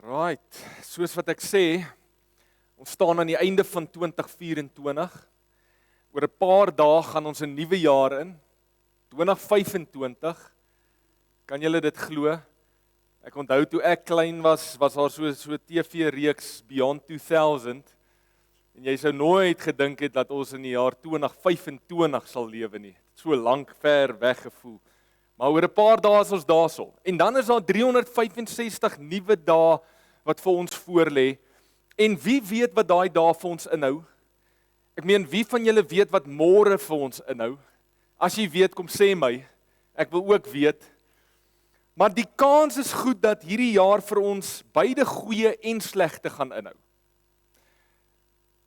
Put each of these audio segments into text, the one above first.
Right, soos wat ek sê, ons staan aan die einde van 2024. Oor 'n paar dae gaan ons 'n nuwe jaar in, 2025. Kan julle dit glo? Ek onthou toe ek klein was daar so TV-reeks Beyond 2000 en jy sou nooit gedink het dat ons in die jaar 2025 sal lewe nie. So lank ver weg gevoel. Maar oor 'n paar dae is ons daarso. En dan is daar 365 nuwe dae wat vir ons voorlê. En wie weet wat daai dae vir ons inhou? Ek meen, wie van julle weet wat môre vir ons inhou? As jy weet, kom sê my. Ek wil ook weet. Maar die kans is goed dat hierdie jaar vir ons beide goeie en slegte gaan inhou.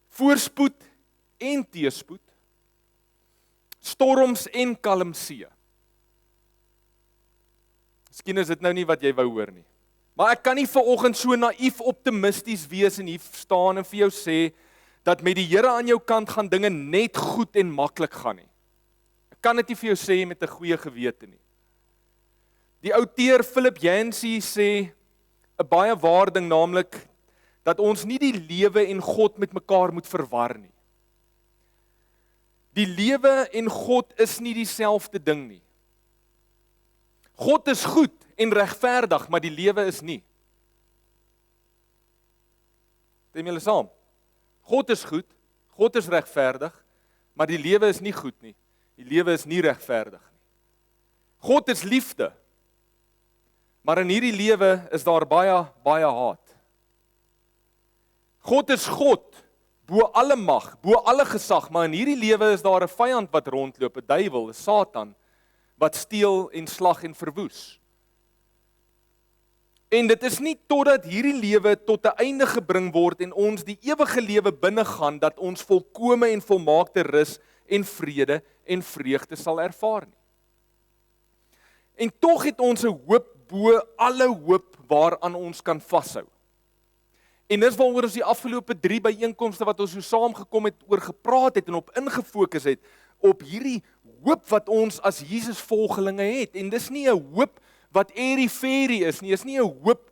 Voorspoed en teëspoed. Storms en kalm see. Miskien is dit nou nie wat jy wou hoor nie. Maar ek kan nie vanoggend so naïef optimisties wees en hier staan en vir jou sê dat met die Here aan jou kant gaan dinge net goed en maklik gaan nie. Ek kan dit nie vir jou sê met 'n goeie gewete nie. Die outeur Philip Yancey sê 'n baie waar ding, naamlik dat ons nie die lewe en God met mekaar moet verwar nie. Die lewe en God is nie dieselfde ding nie. God is goed en regverdig, maar die lewe is nie. Stem julle saam? God is goed, God is regverdig, maar die lewe is nie goed nie. Die lewe is nie regverdig nie. God is liefde, maar in hierdie lewe is daar baie haat. God is God, bo alle mag, bo alle gesag, maar in hierdie lewe is daar 'n vyand wat rondloop, 'n duiwel, 'n Satan, wat steel en slag en verwoes. En dit is nie totdat hierdie lewe tot 'n einde gebring word en ons die ewige lewe binnegaan dat ons volkome en volmaakte rus en vrede en vreugde sal ervaar nie. En tog het ons 'n hoop bo alle hoop waaraan ons kan vashou. En dis waaroor ons die afgelope 3 byeenkomste wat ons so saamgekom het oor gepraat het en op ingefokus het op hierdie hoop wat ons as Jesus volgelinge het. En dis nie 'n hoop wat airy-fairy is nie, is nie 'n hoop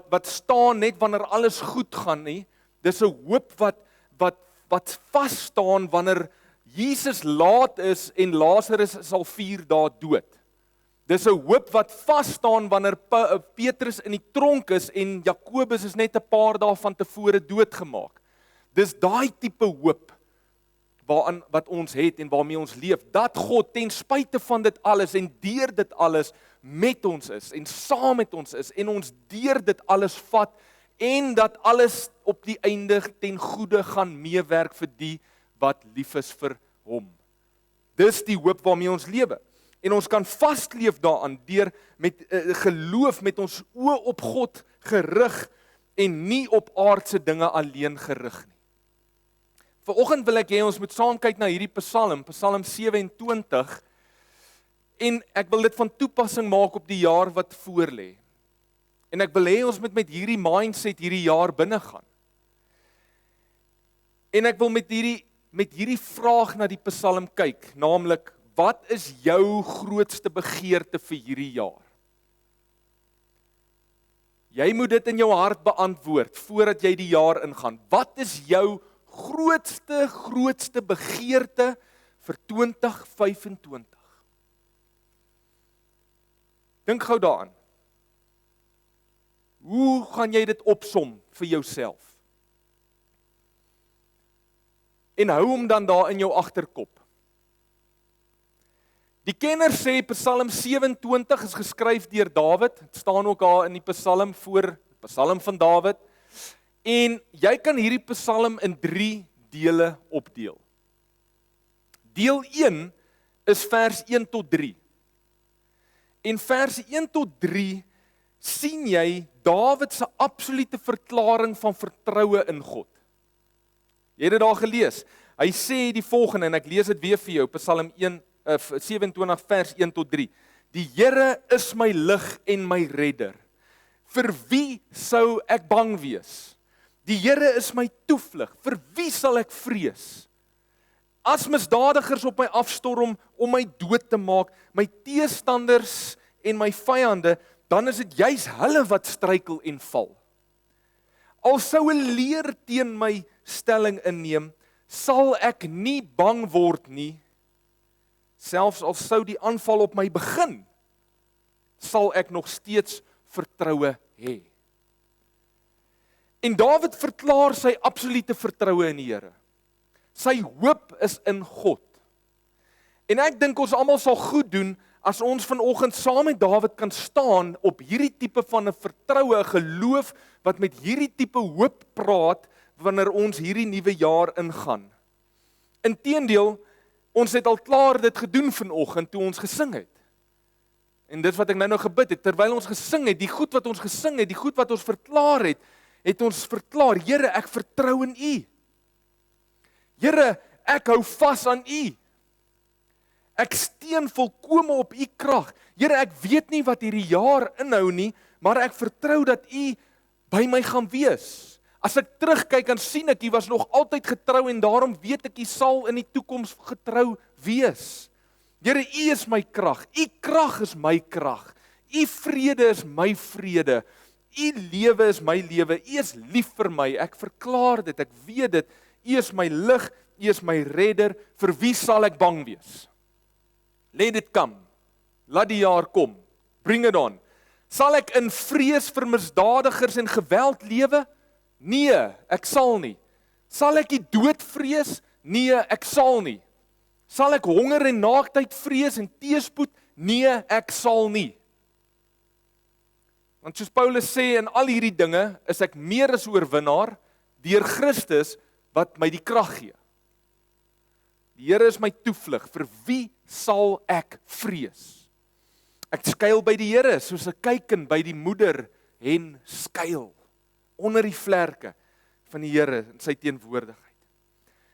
wat staan net wanneer alles goed gaan nie. Dis 'n hoop wat vas staan wanneer Jesus laat is en Lazarus is al 4 dae dood. Dis 'n hoop wat vas staan wanneer Petrus in die tronk is en Jakobus is net 'n paar dae van tevore doodgemaak. Dis daai tipe hoop wat ons het en waarmee ons leef, dat God ten spyte van dit alles en deur dit alles met ons is en saam met ons is en ons deur dit alles vat en dat alles op die einde ten goeie gaan meewerk vir die wat lief is vir hom. Dis die hoop waarmee ons lewe. En ons kan vasleef daaraan deur met geloof met ons oë op God gerig en nie op aardse dinge alleen gerig nie. Vanoggend wil ek hê ons moet saam kyk na hierdie Psalm 27, en ek wil dit van toepassing maak op die jaar wat voorlê. En ek wil hê ons moet met hierdie mindset hierdie jaar binne gaan. En ek wil met hierdie vraag na die Psalm kyk, naamlik, wat is jou grootste begeerte vir hierdie jaar? Jy moet dit in jou hart beantwoord voordat jy die jaar ingaan. Wat is jou grootste begeerte vir 2025? Dink gou daaraan. Hoe gaan jy dit opsom vir jouself? En hou hom dan daar in jou agterkop. Die kenner sê Psalm 27 is geskryf deur Dawid. Dit staan ook daar in die Psalm voor, Psalm van Dawid. En jy kan hierdie Psalm in 3 dele opdeel. Deel 1 is vers 1 tot 3. En vers 1 tot 3 sien jy Dawid se absolute verklaring van vertroue in God. Jy het dit daar gelees. Hy sê die volgende, en ek lees dit weer vir jou, Psalm 27 vers 1 tot 3. Die Here is my lig en my redder. Vir wie sou ek bang wees? Die Here is my toevlug, vir wie sal ek vrees? As misdadigers op my afstorm om my dood te maak, my teestanders en my vyande, dan is dit juis hulle wat struikel en val. Al sou 'n leer teen my stelling inneem, sal ek nie bang word nie, selfs al sou die aanval op my begin, sal ek nog steeds vertroue hê. En Dawid verklaar sy absolute vertroue in die Here. Sy hoop is in God. En ek dink ons almal sal goed doen as ons vanoggend saam met Dawid kan staan op hierdie tipe van 'n vertroue, 'n geloof wat met hierdie tipe hoop praat wanneer ons hierdie nuwe jaar ingaan. Inteendeel, ons het al klaar dit gedoen vanoggend toe ons gesing het. En dit wat ek nou gebid het, terwyl ons gesing het, die goed wat ons gesing het, die goed wat ons verklaar het, het ons verklaar, Here, ek vertrou in U. Here, ek hou vas aan U. Ek steun volkome op U krag. Here, ek weet nie wat hierdie jaar inhou nie, maar ek vertrou dat U by my gaan wees. As ek terugkyk, dan sien ek U was nog altyd getrou en daarom weet ek U sal in die toekoms getrou wees. Here, U is my krag. U krag is my krag. U vrede is my vrede. U lewe is my lewe. U is lief vir my. Ek verklaar dit. Ek weet dit. U is my lig. U is my redder. Vir wie sal ek bang wees? Let it come. Laat die jaar kom. Bring it on. Sal ek in vrees vir misdadigers en geweld lewe? Nee, ek sal nie. Sal ek die dood vrees? Nee, ek sal nie. Sal ek honger en naaktheid vrees en teëspoed? Nee, ek sal nie. Want soos Paulus sê, in al hierdie dinge is ek meer as oorwinnaar deur Christus wat my die krag gee. Die Here is my toevlug, vir wie sal ek vrees? Ek skuil by die Here, soos 'n kuiken by die moeder hen skuil, onder die vlerke van die Here in sy teenwoordigheid.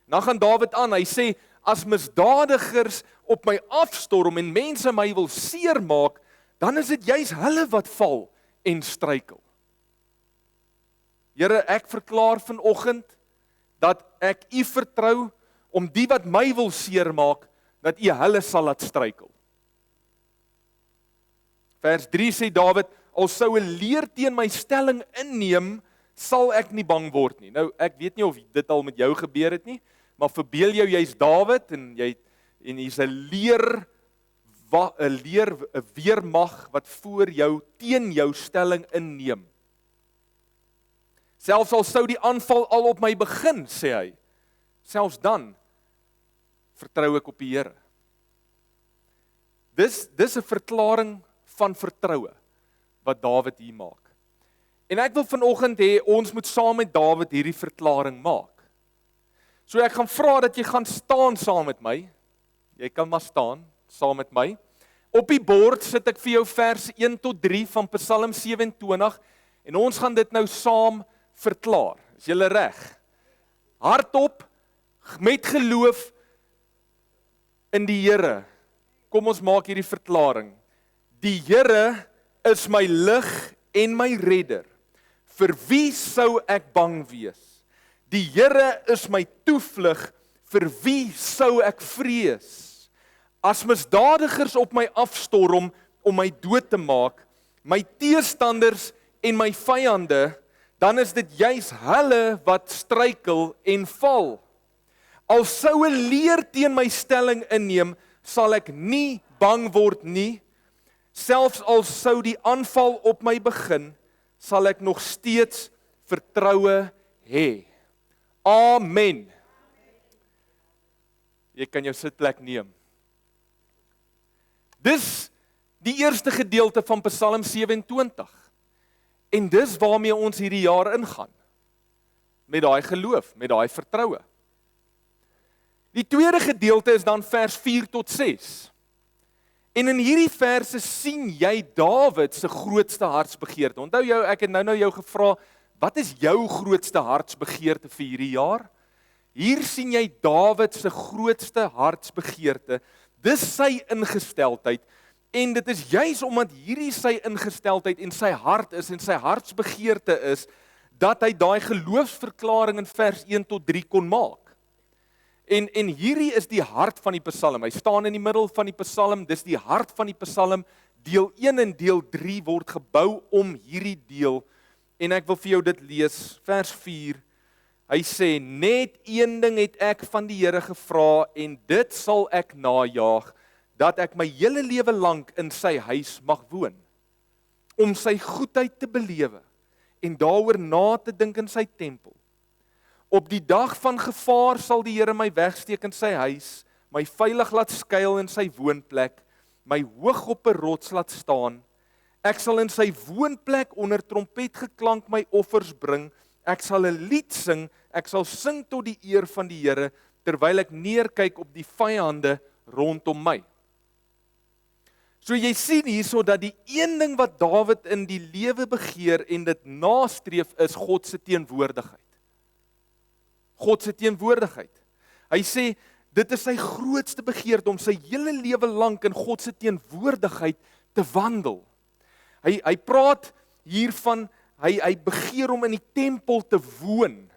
Dan gaan Dawid aan, hy sê, as misdadigers op my afstorm en mense my wil seermaak, dan is dit juis hulle wat val en struikel. Here, ek verklaar vanoggend dat ek U vertrou om die wat my wil seermaak, dat U hulle sal laat struikel. Vers 3 sê Dawid, al sou 'n leer teen my stelling inneem, sal ek nie bang word nie. Nou, ek weet nie of dit al met jou gebeur het nie, maar verbeel jou, jy's Dawid en jy's 'n weermag wat voor jou, teen jou stelling inneem. Selfs al sou die aanval al op my begin, sê hy, selfs dan vertrou ek op die Here. Dis 'n verklaring van vertroue wat Dawid hier maak. En ek wil vanoggend hê ons moet saam met Dawid hierdie verklaring maak. So ek gaan vra dat jy gaan staan saam met my. Jy kan maar staan saam met my. Op die bord sit ek vir jou vers 1 tot 3 van Psalm 27 en ons gaan dit nou saam verklaar. Is julle reg? Hardop, met geloof in die Here. Kom ons maak hierdie verklaring. Die Here is my lig en my redder. Vir wie sou ek bang wees? Die Here is my toevlug. Vir wie sou ek vrees? As misdadigers op my afstorm om my dood te maak, my teestanders en my vyande, dan is dit juis hulle wat struikel en val. Al sou 'n leer teen my stelling inneem, sal ek nie bang word nie. Selfs al sou die aanval op my begin, sal ek nog steeds vertroue hê. Amen. Jy kan jou sitplek neem. Dis die eerste gedeelte van Psalm 27. En dis waarmee ons hierdie jaar ingaan. Met daai geloof, met daai vertroue. Die tweede gedeelte is dan vers 4 tot 6. En in hierdie verse sien jy Dawid se grootste hartsbegeerte. Onthou jou, ek het nou jou gevra, wat is jou grootste hartsbegeerte vir hierdie jaar? Hier sien jy Dawid se grootste hartsbegeerte. Dis sy ingesteldheid. En dit is juis omdat hierdie sy ingesteldheid en sy hart is en sy hartsbegeerte is, dat hy daai geloofsverklaring in vers 1 tot 3 kon maak. En hierdie is die hart van die Psalm. Hy staan in die middel van die Psalm, dis die hart van die Psalm. deel 1 en deel 3 word gebou om hierdie deel, en ek wil vir jou dit lees, vers 4, hy sê, net een ding het ek van die Here gevra, en dit sal ek najaag, dat ek my hele lewe lank in sy huis mag woon, om sy goedheid te belewe, en daaroor na te dink in sy tempel. Op die dag van gevaar sal die Here my wegsteek in sy huis, my veilig laat skuil in sy woonplek, my hoog op 'n rots laat staan. Ek sal in sy woonplek onder trompetgeklank my offers bring, ek sal 'n lied sing, ek sal sing tot die eer van die Here, terwyl ek neerkyk op die vyande rondom my. So jy sien hierso dat die een ding wat Dawid in die lewe begeer en dit nastreef is God se teenwoordigheid. God se teenwoordigheid. Hy sê, dit is sy grootste begeerte om sy hele lewe lank in God se teenwoordigheid te wandel. Hy praat hiervan, hy begeer om in die tempel te woon,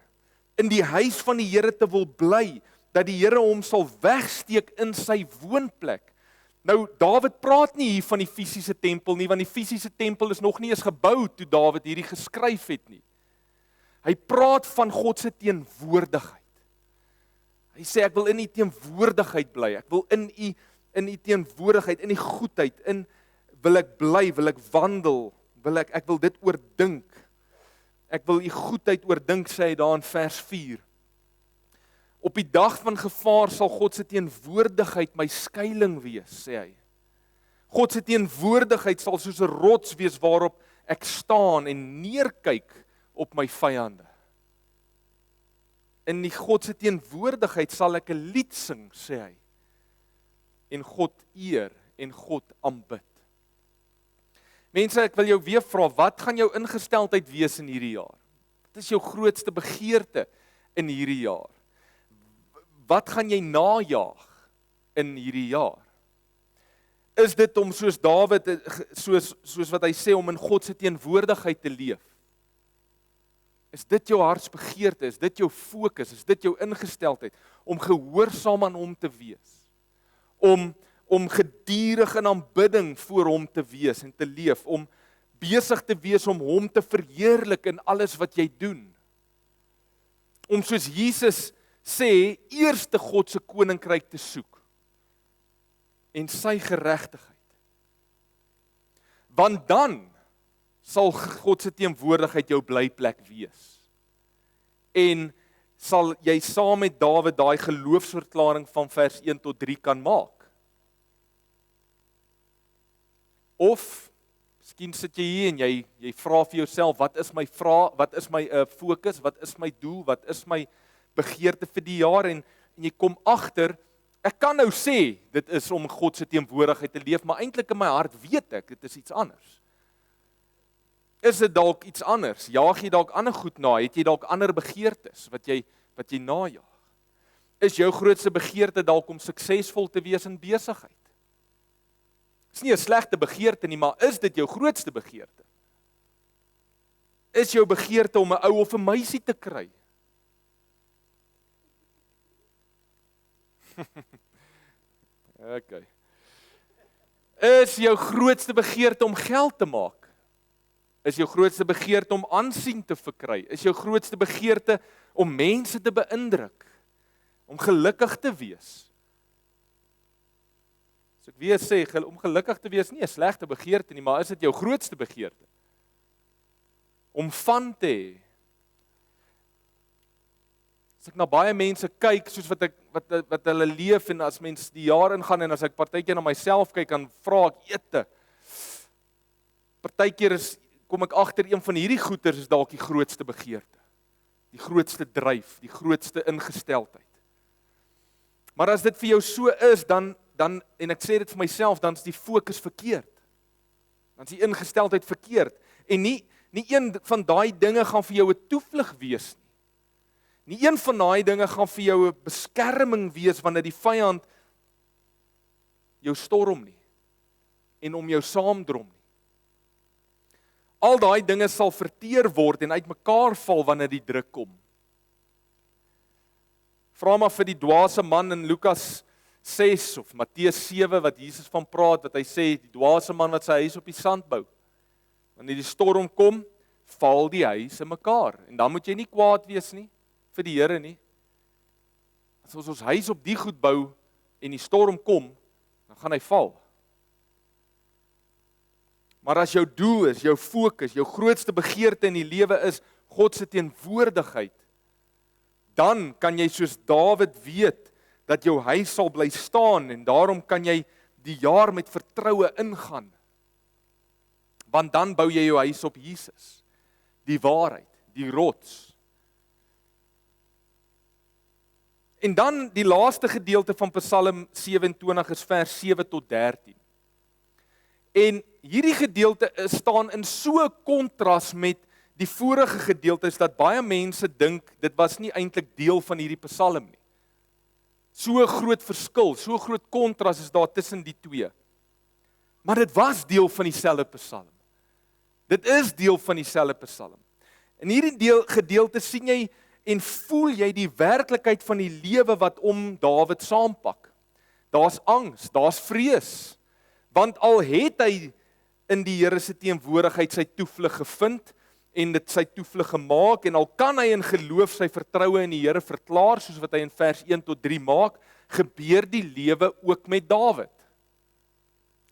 in die huis van die Here te wil bly, dat die Here hom sal wegsteek in sy woonplek. Nou, Dawid praat nie hier van die fisiese tempel nie, want die fisiese tempel is nog nie eens gebou toe Dawid hierdie geskryf het nie. Hy praat van God se teenwoordigheid. Hy sê, ek wil in die teenwoordigheid bly, ek wil in die teenwoordigheid, in die goedheid, wil ek bly, wil ek wandel, ek wil dit oordink. Ek wil die goedheid oordink, sê hy daar in vers 4. Op die dag van gevaar sal God se teenwoordigheid my skuiling wees, sê hy. God se teenwoordigheid sal soos 'n rots wees waarop ek staan en neerkyk op my vyande. In die God se teenwoordigheid sal ek 'n lied sing, sê hy, en God eer en God aanbid. Mense, ek wil jou weer vra, wat gaan jou ingesteldheid wees in hierdie jaar? Wat is jou grootste begeerte in hierdie jaar? Wat gaan jy najaag in hierdie jaar? Is dit om soos Dawid, soos wat hy sê, om in God se teenwoordigheid te leef? Is dit jou hartsbegeerte? Is dit jou fokus? Is dit jou ingesteldheid? Om gehoorsaam aan hom te wees? Om gedurig in aanbidding voor hom te wees en te leef? Om besig te wees om hom te verheerlik in alles wat jy doen? Om soos Jesus sê, eerste God se koninkryk te soek en sy geregtigheid. Want dan sal God se teenwoordigheid jou blyplek wees. En sal jy saam met Dawid daai geloofsverklaring van vers 1 tot 3 kan maak. Of miskien sit jy hier en jy vra vir jouself, wat is my fokus, wat is my doel, wat is my begeerte vir die jaar, en jy kom agter, ek kan nou sê, dit is om God se teenwoordigheid te leef, maar eintlik in my hart weet ek, dit is iets anders. Is dit dalk iets anders? Jaag jy dalk ander goed na? Het jy dalk ander begeertes wat jy najaag? Is jou grootste begeerte dalk om suksesvol te wees in besigheid? Dis nie 'n slegte begeerte nie, maar is dit jou grootste begeerte? Is jou begeerte om 'n ou of 'n meisie te kry? Okay. Is jou grootste begeerte om geld te maak? Is jou grootste begeerte om aansien te verkry? Is jou grootste begeerte om mense te beïndruk? Om gelukkig te wees? So ek weer sê, om gelukkig te wees nie 'n slegte begeerte nie, maar is dit jou grootste begeerte? Om van te hê? As ek na baie mense kyk, soos wat hulle leef, en as mens die jaar ingaan, en as ek partykeer na myself kyk, dan vra ek ete. Partykeer kom ek agter, een van hierdie goeters is dalk die grootste begeerte. Die grootste dryf, die grootste ingesteldheid. Maar as dit vir jou so is, dan en ek sê dit vir myself, dan is die fokus verkeerd. Dan is die ingesteldheid verkeerd. En nie een van daai dinge gaan vir jou 'n toevlug wees nie. Nie een van daai dinge gaan vir jou 'n beskerming wees wanneer die vyand jou storm nie en om jou saamdrom nie. Al daai dinge sal verteer word en uitmekaar val wanneer die druk kom. Vra maar vir die dwaase man in Lukas 6 of Matteus 7 wat Jesus van praat, wat hy sê, die dwaase man wat sy huis op die sand bou. Wanneer die storm kom, val die huis in mekaar. En dan moet jy nie kwaad wees nie, vir die Here nie. As ons huis op die goed bou, en die storm kom, dan gaan hy val. Maar as jou doel is, jou fokus, jou grootste begeerte in die lewe is, God se teenwoordigheid, dan kan jy soos Dawid weet, dat jou huis sal bly staan, en daarom kan jy die jaar met vertroue ingaan. Want dan bou jy jou huis op Jesus, die waarheid, die rots. En dan die laaste gedeelte van Psalm 27 is vers 7 tot 13. En hierdie gedeelte staan in so kontras met die vorige gedeeltes, dat baie mense dink, dit was nie eintlik deel van hierdie Psalm nie. So groot verskil, so groot kontras is daar tussen die twee. Maar dit was deel van dieselfde Psalm. Dit is deel van dieselfde Psalm. In hierdie gedeelte sien jy en voel jy die werklikheid van die lewe wat om Dawid saampak. Daar's angs, daar's vrees. Want al het hy in die Here se teenwoordigheid sy toevlug gevind en dit sy toevlug gemaak, en al kan hy in geloof sy vertroue in die Here verklaar, soos wat hy in vers 1 tot 3 maak, gebeur die lewe ook met Dawid.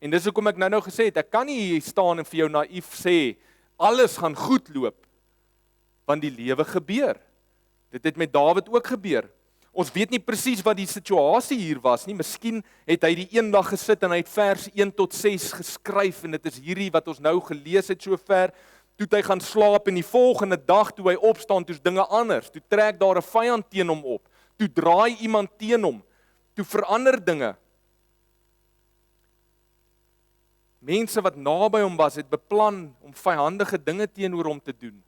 En dis hoekom ek nou gesê het, ek kan nie hier staan en vir jou naïef sê, alles gaan goed loop, want die lewe gebeur. Dit het met Dawid ook gebeur. Ons weet nie presies wat die situasie hier was nie, miskien het hy die een dag gesit en hy het vers 1 tot 6 geskryf, en dit is hierdie wat ons nou gelees het so ver, toe hy gaan slaap, en die volgende dag toe hy opstaan, toe's dinge anders, toe trek daar 'n vyand teen hom op, toe draai iemand teen hom, toe verander dinge. Mense wat naby hom was, het beplan om vyhandige dinge teenoor hom te doen.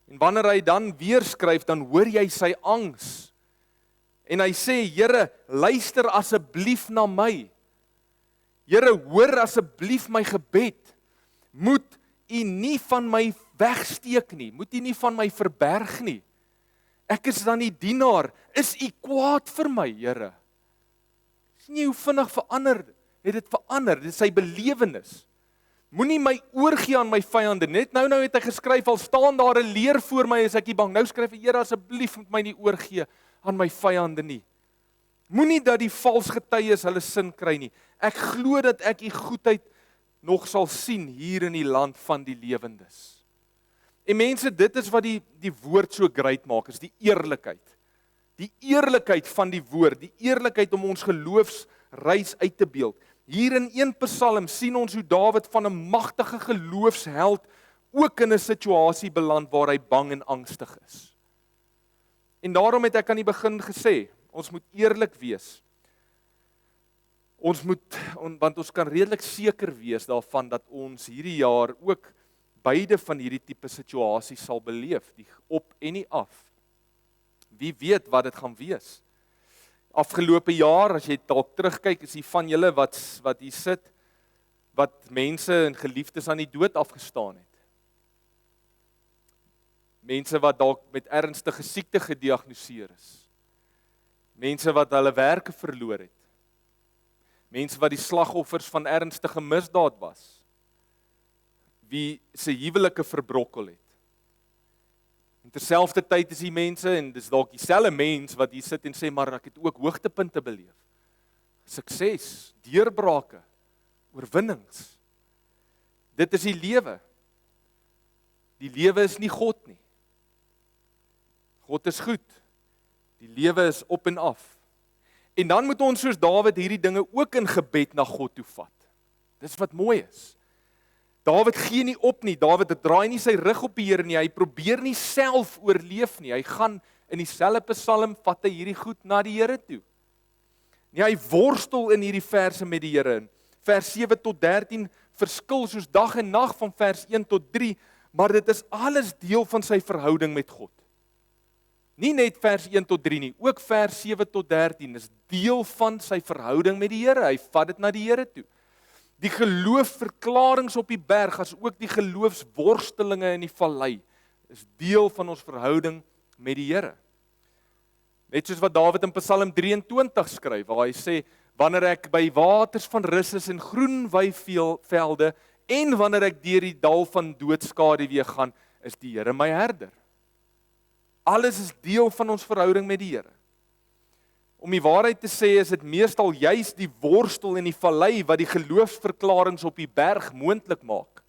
En wanneer hy dan weer skryf, dan hoor jy sy angs. En hy sê, Here, luister asseblief na my. Here, hoor asseblief my gebed. Moet U nie van my wegsteek nie, moet U nie van my verberg nie. Ek is dan die dienaar, is U kwaad vir my, Here? Sien jy hoe vinnig het dit verander, dit is sy belewenis. Moenie my oorgee aan my vyande. Net nou het hy geskryf, al staan daar 'n leer voor my, is ek nie bang. Nou skryf hy, Here, asseblief moet my nie oorgee aan my vyande nie. Moenie dat die vals getuies hulle sin kry nie. Ek glo dat ek U goedheid nog sal sien hier in die land van die lewendes. En mense, dit is wat die woord so great maak, is die eerlikheid. Die eerlikheid van die woord, die eerlikheid om ons geloofsreis uit te beeld. Hier in 1 Psalm sien ons hoe Dawid van 'n magtige geloofsheld ook in 'n situasie beland waar hy bang en angstig is. En daarom het ek aan die begin gesê, ons moet eerlik wees. Want ons kan redelik seker wees daarvan dat ons hierdie jaar ook beide van hierdie tipe situasies sal beleef, die op en die af. Wie weet wat dit gaan wees. Afgelope jaar, as jy dalk terugkyk, is die van julle wat hier sit, wat mense en geliefdes aan die dood afgestaan het. Mense wat dalk met ernstige siekte gediagnoseer is. Mense wat hulle werke verloor het. Mense wat die slagoffers van ernstige misdaad was. Wie se huwelike verbrokkel het. En terselfdertyd is die mense, en dis dalk dieselfde mens wat hier sit en sê, maar ek het ook hoogtepunte beleef. Sukses, deurbrake, oorwinnings. Dit is die lewe. Die lewe is nie God nie. God is goed. Die lewe is op en af. En dan moet ons soos Dawid hierdie dinge ook in gebed na God toe vat. Dis wat mooi is. Dawid gee nie op nie, Dawid draai nie sy rug op die Here nie, hy probeer nie self oorleef nie, hy gaan in dieselfde Psalm, vat hy hierdie goed na die Here toe. Nee, hy worstel in hierdie verse met die Here. Vers 7 tot 13 verskil soos dag en nag van vers 1 tot 3, maar dit is alles deel van sy verhouding met God. Nie net vers 1 tot 3 nie, ook vers 7 tot 13 is deel van sy verhouding met die Here, hy vat dit na die Here toe. Die geloofsverklaringe op die berg, as ook die geloofsworstelinge in die vallei, is deel van ons verhouding met die Here. Net soos wat Dawid in Psalm 23 skryf, waar hy sê, wanneer ek by waters van rus is en groen weivelde, en wanneer ek deur die dal van doodskaduwee gaan, is die Here my herder. Alles is deel van ons verhouding met die Here. Om die waarheid te sê, is dit meestal juis die worstel en die vallei wat die geloofsverklaringe op die berg moontlik maak.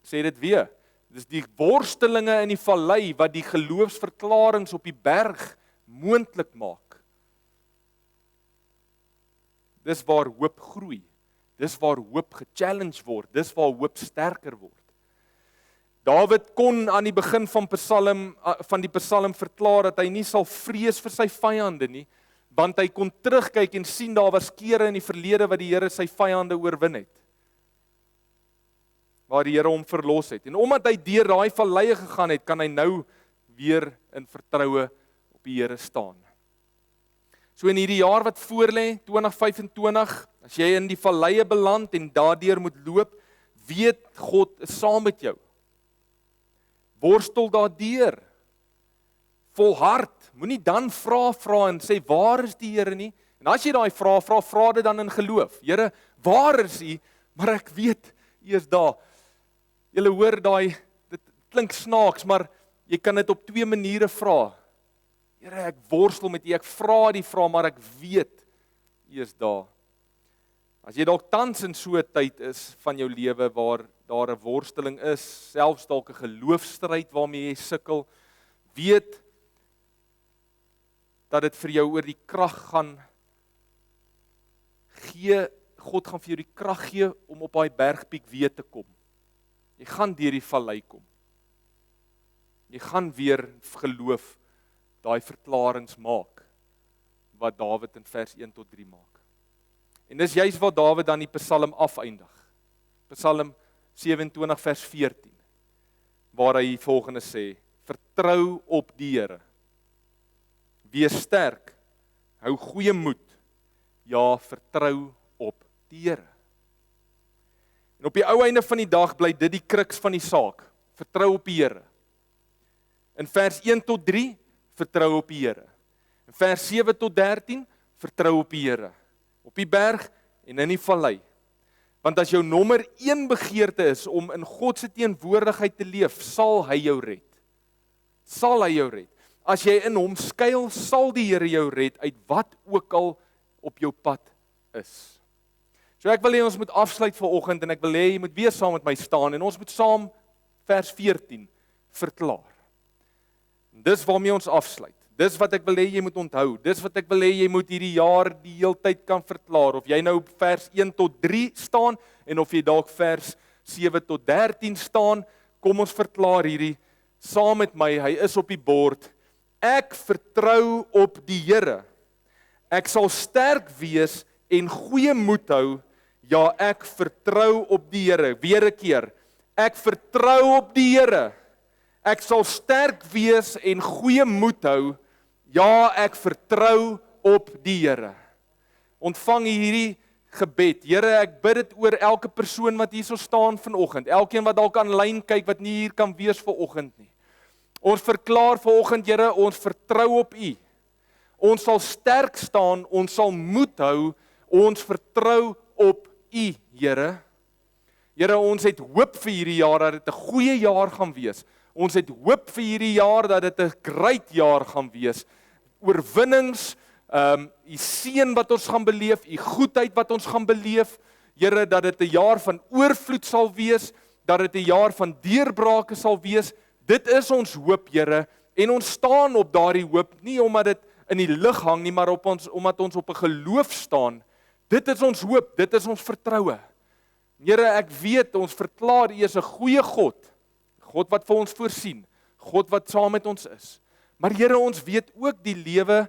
Ek sê dit weer, dis die worstelinge in die vallei wat die geloofsverklaringe op die berg moontlik maak. Dis waar hoop groei. Dis waar hoop gechallenge word. Dis waar hoop sterker word. Dawid kon aan die begin van die Psalm verklaar dat hy nie sal vrees vir sy vyande nie, want hy kon terugkyk en sien daar was kere in die verlede wat die Here sy vyande oorwin het. Waar die Here hom verlos het. En omdat hy deur daai valleie gegaan het, kan hy nou weer in vertroue op die Here staan. So in hierdie jaar wat voorlê, 2025, as jy in die valleie beland en daardeur moet loop, weet God is saam met jou. Worstel daardeur. Volhard. Moenie dan vra en sê, waar is die Here nie? En as jy daai vra dit dan in geloof. Here, waar is U? Maar ek weet, U is daar. Julle hoor daai, dit klink snaaks, maar jy kan dit op twee maniere vra. Here, ek worstel met U, ek vra die vraag, maar ek weet, U is daar. As jy dalk tans in so 'n tyd is van jou lewe waar daar 'n worsteling is, selfs dalk 'n geloofstryd waarmee jy sukkel, weet dat dit vir jou oor die krag gaan gee. God gaan vir jou die krag gee om op daai bergpiek weer te kom. Jy gaan deur die vallei kom. Jy gaan weer geloof daai verklaringe maak wat Dawid in vers 1 tot 3 maak. En dis juist waar Dawid dan die Psalm afeindig. Psalm 27 vers 14, waar hy volgende sê, vertrou op die Here. Wees sterk, hou goeie moed, ja, vertrou op die Here. En op die ou einde van die dag bly dit die kruks van die saak, vertrou op die Here. In vers 1 tot 3, vertrou op die Here. In vers 7 tot 13, vertrou op die Here. Op die berg en in die vallei. Want as jou nommer 1 begeerte is om in God se teenwoordigheid te leef, sal hy jou red. Sal hy jou red. As jy in hom skuil, sal die Here jou red uit wat ook al op jou pad is. So ek wil hê ons moet afsluit vanoggend en ek wil hê jy moet weer saam met my staan en ons moet saam vers 14 verklaar. En dis waarmee ons afsluit. Dis wat ek wil hê jy moet onthou. Dis wat ek wil hê jy moet hierdie jaar die heeltyd kan verklaar. Of jy nou op vers 1 tot 3 staan en of jy dalk vers 7 tot 13 staan, kom ons verklaar hierdie saam met my. Hy is op die bord. Ek vertrou op die Here. Ek sal sterk wees en goeie moed hou. Ja, ek vertrou op die Here. Weer 'n keer. Ek vertrou op die Here. Ek sal sterk wees en goeie moed hou. Ja, ek vertrou op die Here. Ontvang hierdie gebed. Here, ek bid dit oor elke persoon wat hier so staan vanoggend. Elkeen wat dalk aanlyn kyk wat nie hier kan wees vanoggend nie. Ons verklaar vanoggend, Here, ons vertrou op U. Ons sal sterk staan, ons sal moed hou, ons vertrou op U, Here. Here, ons het hoop vir hierdie jaar dat dit 'n goeie jaar gaan wees. Ons het hoop vir hierdie jaar dat dit 'n great jaar gaan wees. Oorwinnings, U seën wat ons gaan beleef, U goedheid wat ons gaan beleef. Here, dat dit 'n jaar van oorvloed sal wees, dat dit 'n jaar van deurbrake sal wees. Dit is ons hoop, Here, en ons staan op daardie hoop, nie omdat dit in die lug hang nie, maar omdat ons op 'n geloof staan. Dit is ons hoop, dit is ons vertroue. Here, ek weet, ons verklaar U is 'n goeie God. God wat vir ons voorsien, God wat saam met ons is. Maar Here, ons weet ook die lewe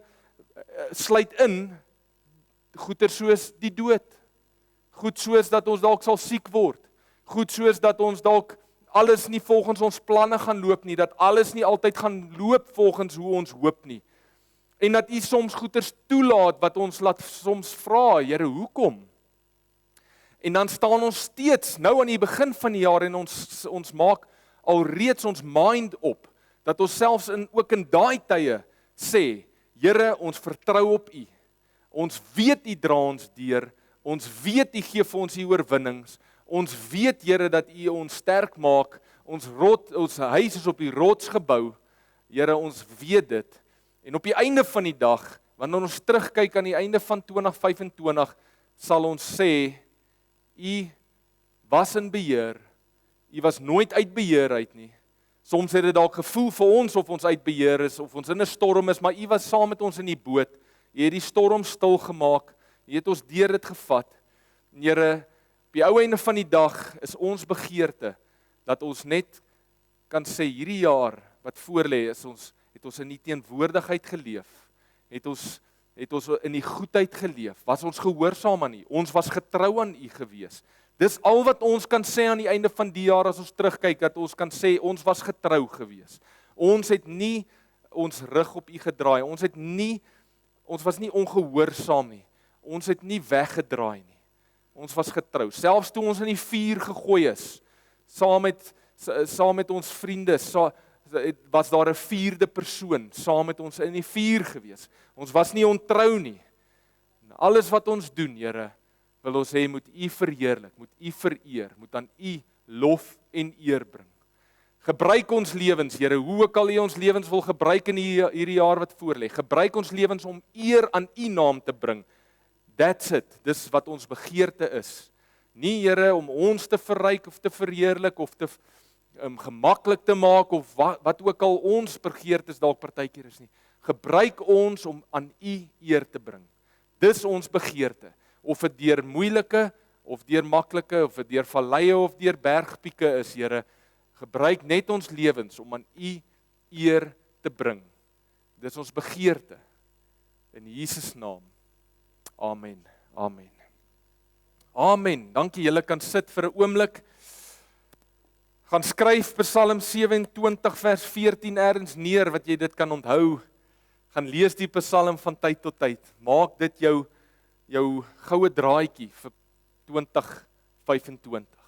sluit in goeie soos die dood. Goed soos dat ons dalk sal siek word. Goed soos dat ons dalk alles nie volgens ons planne gaan loop nie, dat alles nie altyd gaan loop volgens hoe ons hoop nie. En dat U soms goeders toelaat wat ons laat soms vra, Here, hoekom? En dan staan ons steeds nou aan die begin van die jaar en ons maak alreeds ons mind op, dat ons selfs ook in daai tye sê, Here, ons vertrou op U. Ons weet U dra ons deur. Ons weet U gee vir ons die oorwinnings. Ons weet, Here, dat U ons sterk maak. Ons huis is op die rots gebou. Here, ons weet dit. En op die einde van die dag, wanneer ons terugkyk aan die einde van 2025, sal ons sê, U was in beheer. U was nooit uit beheer uit nie. Soms het dit dalk gevoel vir ons of ons uit beheer is, of ons in 'n storm is, maar U was saam met ons in die boot. U het die storm stil gemaak. U het ons deur dit gevat. Here, op die ou einde van die dag is ons begeerte dat ons net kan sê hierdie jaar wat voorlê is het ons in die teenwoordigheid geleef. Het ons in die goedheid geleef. Was ons gehoorsaam aan U? Ons was getrou aan U gewees. Dis al wat ons kan sê aan die einde van die jaar as ons terugkyk, dat ons kan sê ons was getrou gewees. Ons het nie ons rug op U gedraai. Ons was nie ongehoorsaam nie. Ons het nie weggedraai nie. Ons was getrou. Selfs toe ons in die vuur gegooi is, saam met ons vriende, was daar 'n vierde persoon saam met ons in die vuur gewees. Ons was nie ontrou nie. En alles wat ons doen, Here, wil ons hê moet U verheerlik, moet U vereer, moet aan U lof en eer bring. Gebruik ons lewens, Here, hoe ook al U ons lewens wil gebruik in hierdie jaar wat voorlê. Gebruik ons lewens om eer aan U naam te bring. That's it. Dis wat ons begeerte is. Nie, Here, om ons te verryk of te verheerlik of te gemaklik te maak of wat ook al ons begeertes dalk partykeer is nie. Gebruik ons om aan U eer te bring. Dis ons begeerte. Of dit deur moeilike of deur maklike of dit deur valleie of deur bergpieke is, Here, gebruik net ons lewens om aan U eer te bring. Dis ons begeerte. In Jesus naam. Amen. Amen. Amen. Dankie, julle kan sit vir 'n oomblik. Gaan skryf Psalm 27 vers 14 ergens neer wat jy dit kan onthou. Gaan lees die Psalm van tyd tot tyd. Maak dit jou goue draadjie vir 2025.